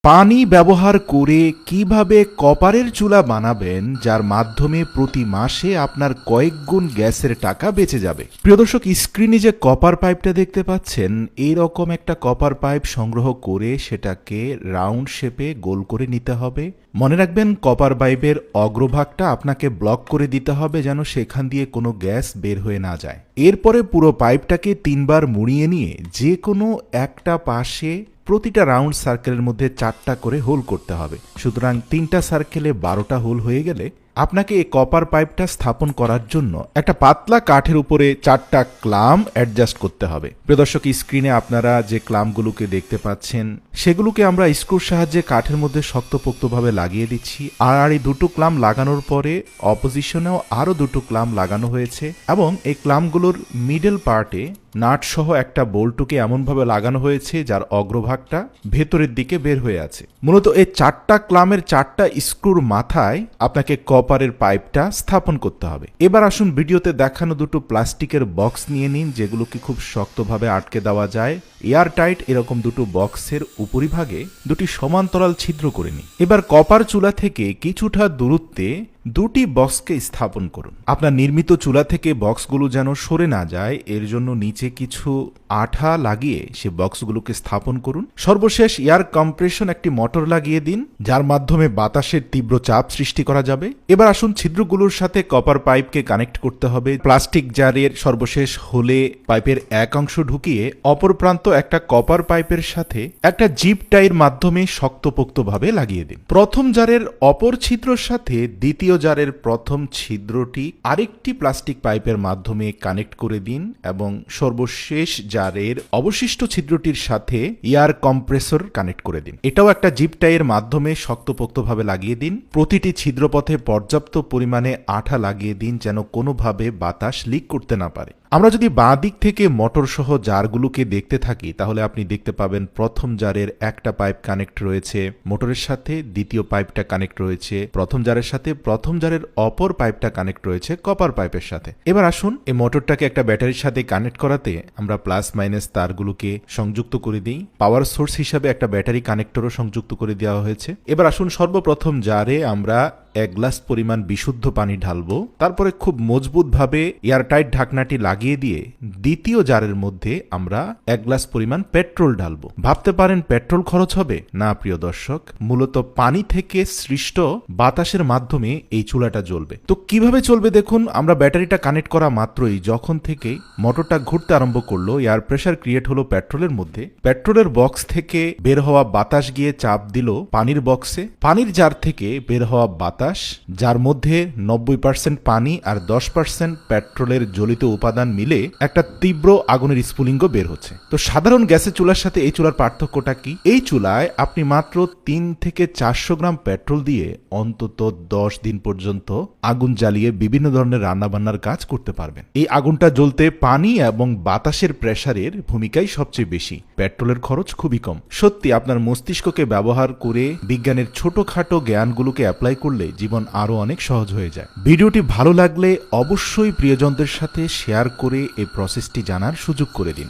পানি ব্যবহার করে কিভাবে কপারের চুলা বানাবেন যার মাধ্যমে প্রতি মাসে আপনার কয়েক গুণ গ্যাসের টাকা বেঁচে যাবে। প্রিয় দর্শক, স্ক্রিনে যে কপার পাইপটা দেখতে পাচ্ছেন, এইরকম একটা কপার পাইপ সংগ্রহ করে সেটাকে রাউন্ড শেপে গোল করে নিতে হবে। মনে রাখবেন, কপার পাইপের অগ্রভাগটা আপনাকে ব্লক করে দিতে হবে যেন সেখান দিয়ে কোনো গ্যাস বের হয়ে না যায়। এরপরে পুরো পাইপটাকে 3 বার মুড়িয়ে নিয়ে যে কোনো একটা পাশে প্রতিটা রাউন্ড সার্কেলের মধ্যে 4টা করে হোল করতে হবে। সুতরাং 3টা সার্কেলে 12টা হোল হয়ে গেলে আপনাকে এই কপার পাইপটা স্থাপন করার জন্য একটা পাতলা কাঠের উপরে 4টা ক্লাম অ্যাডজাস্ট করতে হবে। প্রিয় দর্শক, স্ক্রিনে আপনারা যে ক্লামগুলোকে দেখতে পাচ্ছেন সেগুলোকে আমরা স্ক্রুর সাহায্যে কাঠের মধ্যে শক্তপোক্তভাবে লাগিয়ে দিচ্ছি। আর এই দুটো ক্লাম লাগানোর পরে অপোজিশনেও আরও 2টো ক্লাম লাগানো হয়েছে এবং এই ক্লামগুলোর মিডল পার্টে নাট সহ একটা বোল্টকে এমনভাবে লাগানো হয়েছে যার অগ্রভাগটা ভেতরের দিকে বের হয়ে আছে। মূলত এই 4টা ক্লামের 4টা স্ক্রুর মাথায় আপনাকে কপারের পাইপটা স্থাপন করতে হবে। এবার আসুন ভিডিওতে দেখানো 2টো প্লাস্টিকের বক্স নিয়ে নিন, যেগুলোকে খুব শক্তভাবে আটকে দেওয়া যায়। এয়ার টাইট এরকম 2টো বক্সের উপরিভাগে 2টি সমান্তরাল ছিদ্র করে নিন। এবার কপার চুলা থেকে কিছুটা দূরত্বে 2টি বক্সকে স্থাপন করুন। আপনার নির্মিত চুলা থেকে বক্সগুলো যেন সরে না যায় এর জন্য নিচে কিছু আঠা লাগিয়ে সে বক্সগুলোকে স্থাপন করুন। সর্বশেষ এয়ার কম্প্রেশন একটি মোটর লাগিয়ে দিন, যার মাধ্যমে বাতাসের তীব্র চাপ সৃষ্টি করা যাবে। এবার আসুন ছিদ্রগুলোর সাথে কপার পাইপকে কানেক্ট করতে হবে। প্লাস্টিক জারের সর্বশেষ হোলে পাইপের এক অংশ ঢুকিয়ে অপর প্রান্ত একটা কপার পাইপের সাথে একটা জিপ টাইয়ের মাধ্যমে শক্তপোক্তভাবে লাগিয়ে দিন। প্রথম জারের অপর ছিদ্রর সাথে দ্বিতীয় জারের প্রথম ছিদ্রটি আরেকটি প্লাস্টিক পাইপের মাধ্যমে কানেক্ট করে দিন এবং সর্বশেষ জারের অবশিষ্ট ছিদ্রটির সাথে এয়ার কম্প্রেসর কানেক্ট করে দিন। এটাও একটা জিপ টাইয়ের মাধ্যমে শক্তপোক্তভাবে লাগিয়ে দিন। প্রতিটি ছিদ্রপথে পর্যাপ্ত পরিমাণে আঠা লাগিয়ে দিন যেন কোনোভাবে বাতাস লিক করতে না পারে। আমরা যদি বাঁ দিক থেকে মোটর সহ জারগুলোকে দেখতে থাকি তাহলে আপনি দেখতে পাবেন প্রথম জারের একটা পাইপ কানেক্ট রয়েছে মোটরের সাথে, দ্বিতীয় পাইপটা কানেক্ট রয়েছে প্রথম জারের সাথে, প্রথম জারের অপর পাইপটা কানেক্ট রয়েছে কপার পাইপের সাথে। এবার আসুন এই মোটরটাকে একটা ব্যাটারির সাথে কানেক্ট করাতে আমরা প্লাস মাইনাস তারগুলোকে সংযুক্ত করে দিই। পাওয়ার সোর্স হিসাবে একটা ব্যাটারি কানেক্টরও সংযুক্ত করে দেওয়া হয়েছে। এবার আসুন সর্বপ্রথম জারে আমরা 1 গ্লাস পরিমাণ বিশুদ্ধ পানি ঢালবো। তারপরে খুব মজবুতভাবে এয়ারটাইট ঢাকনাটি লাগিয়ে দিয়ে দ্বিতীয় জারের মধ্যে আমরা 1 গ্লাস পরিমাণ পেট্রোল ঢালবো। ভাবতে পারেন পেট্রোল খরচ হবে? না প্রিয় দর্শক, মূলত পানি থেকে সৃষ্ট বাতাসের মাধ্যমে এই চুলাটা জ্বলবে। তো কিভাবে চলবে দেখুন, আমরা ব্যাটারিটা কানেক্ট করা মাত্রই যখন থেকে মোটরটা ঘুরতে আরম্ভ করলো এয়ার প্রেসার ক্রিয়েট হলো পেট্রোলের মধ্যে। পেট্রোলের বক্স থেকে বের হওয়া বাতাস গিয়ে চাপ দিল পানির বক্সে। পানির জার থেকে বের হওয়া বাতাস, যার মধ্যে 90% পানি আর 10% পেট্রোলের জ্বলিত উপাদান মিলে একটা তীব্র আগুনের স্ফুলিঙ্গ বের হচ্ছে। তো সাধারণ গ্যাসের চুলার সাথে এই চুলার পার্থক্যটা কি? এই চুলায় আপনি মাত্র 3 থেকে 400 গ্রাম পেট্রোল দিয়ে অন্তত 10 দিন পর্যন্ত আগুন জ্বালিয়ে বিভিন্ন ধরনের রান্নাবান্নার কাজ করতে পারবেন। এই আগুনটা জ্বলতে পানি এবং বাতাসের প্রেসারের ভূমিকাই সবচেয়ে বেশি। পেট্রোলের খরচ খুবই কম। সত্যি আপনার মস্তিষ্ককে ব্যবহার করে বিজ্ঞানের ছোটখাটো জ্ঞানগুলোকে অ্যাপ্লাই করলে জীবন আরো অনেক সহজ হয়ে যায়। ভিডিওটি ভালো লাগলে অবশ্যই প্রিয়জনদের সাথে শেয়ার করে এই প্রসেসটি জানার সুযোগ করে দিন।